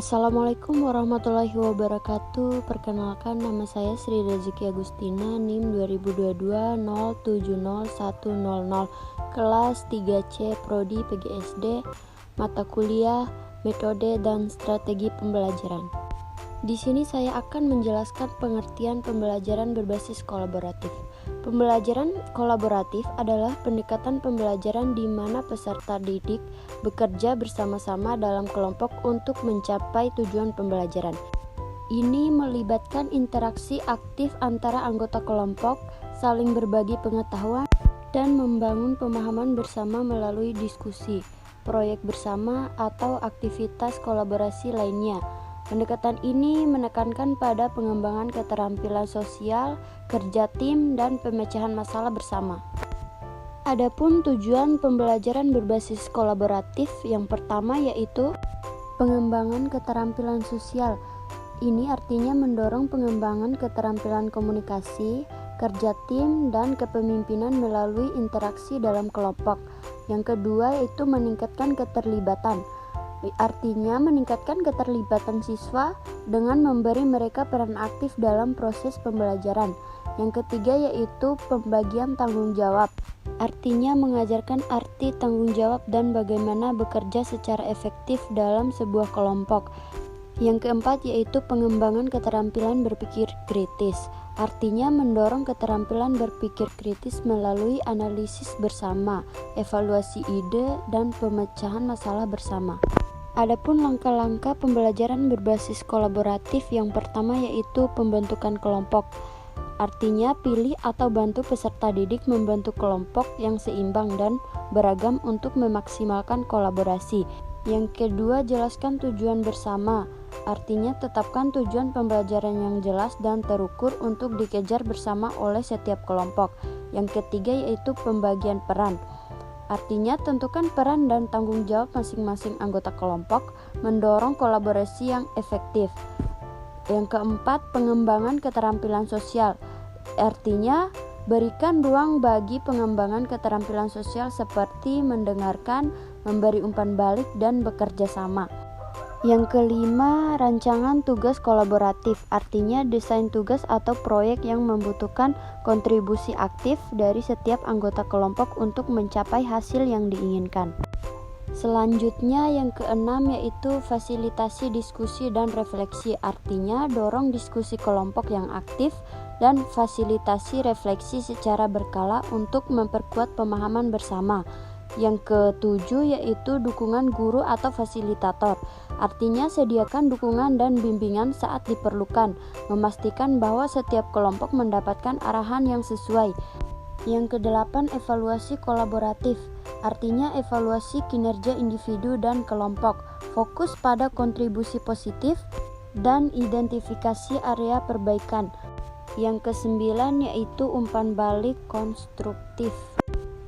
Assalamualaikum warahmatullahi wabarakatuh. Perkenalkan, nama saya Sri Rezeki Agustina, NIM 2022 070100, kelas 3C Prodi PGSD, mata kuliah Metode dan Strategi Pembelajaran. Di sini saya akan menjelaskan pengertian pembelajaran berbasis kolaboratif. Pembelajaran kolaboratif adalah pendekatan pembelajaran di mana peserta didik bekerja bersama-sama dalam kelompok untuk mencapai tujuan pembelajaran. Ini melibatkan interaksi aktif antara anggota kelompok, saling berbagi pengetahuan, dan membangun pemahaman bersama melalui diskusi, proyek bersama, atau aktivitas kolaborasi lainnya. Pendekatan ini menekankan pada pengembangan keterampilan sosial, kerja tim, dan pemecahan masalah bersama. Adapun tujuan pembelajaran berbasis kolaboratif yang pertama yaitu pengembangan keterampilan sosial. Ini artinya mendorong pengembangan keterampilan komunikasi, kerja tim, dan kepemimpinan melalui interaksi dalam kelompok. Yang kedua yaitu meningkatkan keterlibatan. Artinya meningkatkan keterlibatan siswa dengan memberi mereka peran aktif dalam proses pembelajaran. Yang ketiga yaitu pembagian tanggung jawab. Artinya mengajarkan arti tanggung jawab dan bagaimana bekerja secara efektif dalam sebuah kelompok. Yang keempat yaitu pengembangan keterampilan berpikir kritis. Artinya mendorong keterampilan berpikir kritis melalui analisis bersama, evaluasi ide, dan pemecahan masalah bersama. Adapun langkah-langkah pembelajaran berbasis kolaboratif yang pertama yaitu pembentukan kelompok. Artinya pilih atau bantu peserta didik membentuk kelompok yang seimbang dan beragam untuk memaksimalkan kolaborasi. Yang kedua, jelaskan tujuan bersama. Artinya tetapkan tujuan pembelajaran yang jelas dan terukur untuk dikejar bersama oleh setiap kelompok. Yang ketiga yaitu pembagian peran. Artinya tentukan peran dan tanggung jawab masing-masing anggota kelompok, mendorong kolaborasi yang efektif. Yang keempat, pengembangan keterampilan sosial. Artinya berikan ruang bagi pengembangan keterampilan sosial seperti mendengarkan, memberi umpan balik, dan bekerja sama. Yang kelima, rancangan tugas kolaboratif. Artinya desain tugas atau proyek yang membutuhkan kontribusi aktif dari setiap anggota kelompok untuk mencapai hasil yang diinginkan. Selanjutnya yang keenam yaitu fasilitasi diskusi dan refleksi. Artinya dorong diskusi kelompok yang aktif dan fasilitasi refleksi secara berkala untuk memperkuat pemahaman bersama. Yang ketujuh yaitu dukungan guru atau fasilitator. Artinya sediakan dukungan dan bimbingan saat diperlukan, memastikan bahwa setiap kelompok mendapatkan arahan yang sesuai. Yang kedelapan, evaluasi kolaboratif. Artinya evaluasi kinerja individu dan kelompok, fokus pada kontribusi positif dan identifikasi area perbaikan. Yang kesembilan yaitu umpan balik konstruktif.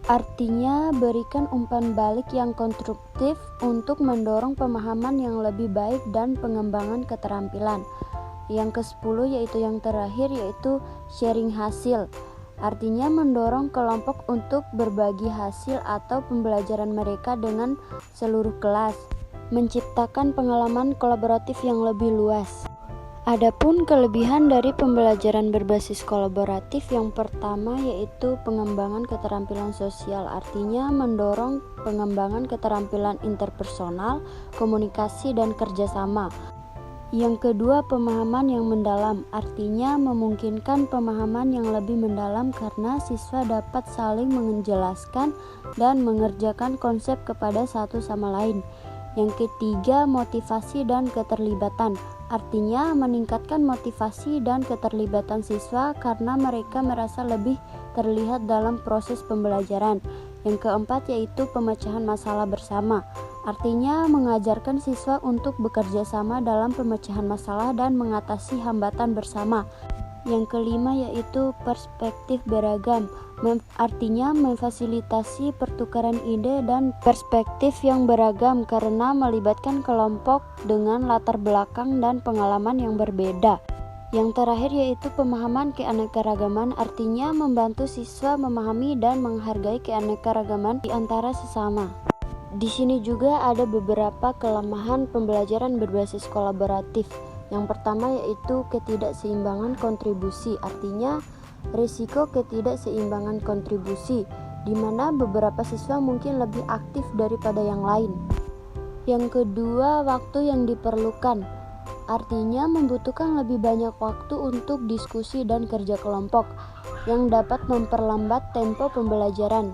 Artinya berikan umpan balik yang konstruktif untuk mendorong pemahaman yang lebih baik dan pengembangan keterampilan. Yang ke-10 yaitu yang terakhir yaitu sharing hasil. Artinya mendorong kelompok untuk berbagi hasil atau pembelajaran mereka dengan seluruh kelas, menciptakan pengalaman kolaboratif yang lebih luas. Adapun kelebihan dari pembelajaran berbasis kolaboratif yang pertama yaitu pengembangan keterampilan sosial. Artinya mendorong pengembangan keterampilan interpersonal, komunikasi, dan kerjasama. Yang kedua, pemahaman yang mendalam. Artinya memungkinkan pemahaman yang lebih mendalam karena siswa dapat saling menjelaskan dan mengerjakan konsep kepada satu sama lain. Yang ketiga, motivasi dan keterlibatan. Artinya meningkatkan motivasi dan keterlibatan siswa karena mereka merasa lebih terlihat dalam proses pembelajaran. Yang keempat yaitu pemecahan masalah bersama. Artinya mengajarkan siswa untuk bekerja sama dalam pemecahan masalah dan mengatasi hambatan bersama. Yang kelima yaitu perspektif beragam. Artinya memfasilitasi pertukaran ide dan perspektif yang beragam karena melibatkan kelompok dengan latar belakang dan pengalaman yang berbeda. Yang terakhir yaitu pemahaman keanekaragaman. Artinya membantu siswa memahami dan menghargai keanekaragaman di antara sesama. Di sini juga ada beberapa kelemahan pembelajaran berbasis kolaboratif. Yang pertama yaitu ketidakseimbangan kontribusi, artinya risiko ketidakseimbangan kontribusi, di mana beberapa siswa mungkin lebih aktif daripada yang lain. Yang kedua, waktu yang diperlukan, artinya membutuhkan lebih banyak waktu untuk diskusi dan kerja kelompok yang dapat memperlambat tempo pembelajaran.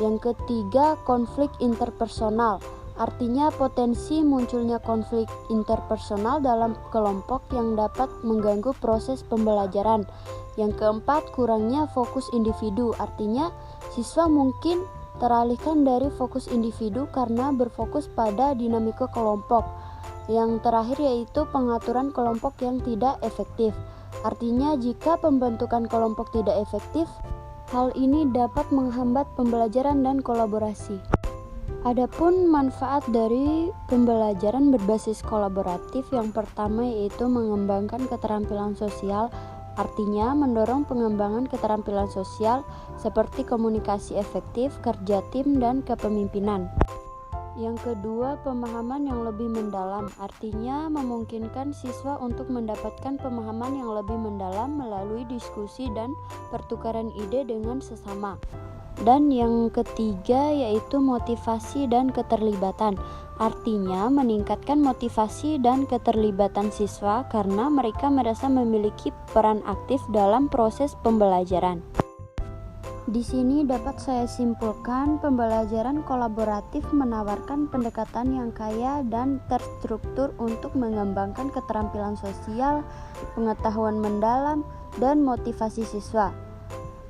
Yang ketiga, konflik interpersonal, artinya potensi munculnya konflik interpersonal dalam kelompok yang dapat mengganggu proses pembelajaran. Yang keempat, kurangnya fokus individu, artinya siswa mungkin teralihkan dari fokus individu karena berfokus pada dinamika kelompok. Yang terakhir yaitu pengaturan kelompok yang tidak efektif, artinya jika pembentukan kelompok tidak efektif, hal ini dapat menghambat pembelajaran dan kolaborasi. Adapun manfaat dari pembelajaran berbasis kolaboratif, yang pertama yaitu mengembangkan keterampilan sosial, artinya mendorong pengembangan keterampilan sosial seperti komunikasi efektif, kerja tim, dan kepemimpinan. Yang kedua, pemahaman yang lebih mendalam, artinya memungkinkan siswa untuk mendapatkan pemahaman yang lebih mendalam melalui diskusi dan pertukaran ide dengan sesama. Dan yang ketiga yaitu motivasi dan keterlibatan, artinya meningkatkan motivasi dan keterlibatan siswa karena mereka merasa memiliki peran aktif dalam proses pembelajaran. Di sini dapat saya simpulkan, pembelajaran kolaboratif menawarkan pendekatan yang kaya dan terstruktur untuk mengembangkan keterampilan sosial, pengetahuan mendalam, dan motivasi siswa.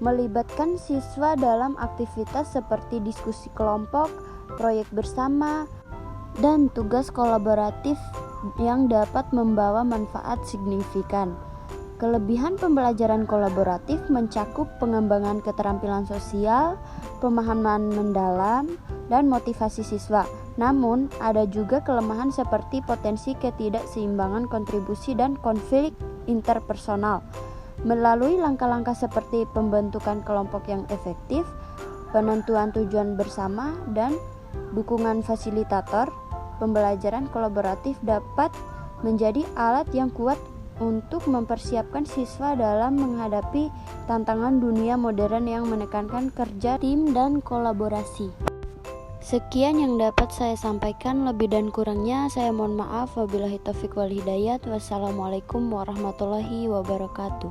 Melibatkan siswa dalam aktivitas seperti diskusi kelompok, proyek bersama, dan tugas kolaboratif yang dapat membawa manfaat signifikan. Kelebihan pembelajaran kolaboratif mencakup pengembangan keterampilan sosial, pemahaman mendalam, dan motivasi siswa. Namun, ada juga kelemahan seperti potensi ketidakseimbangan kontribusi dan konflik interpersonal. Melalui langkah-langkah seperti pembentukan kelompok yang efektif, penentuan tujuan bersama, dan dukungan fasilitator, pembelajaran kolaboratif dapat menjadi alat yang kuat untuk mempersiapkan siswa dalam menghadapi tantangan dunia modern yang menekankan kerja tim dan kolaborasi. Sekian yang dapat saya sampaikan, lebih dan kurangnya saya mohon maaf. Wabillahi taufiq wal hidayah. Wassalamualaikum warahmatullahi wabarakatuh.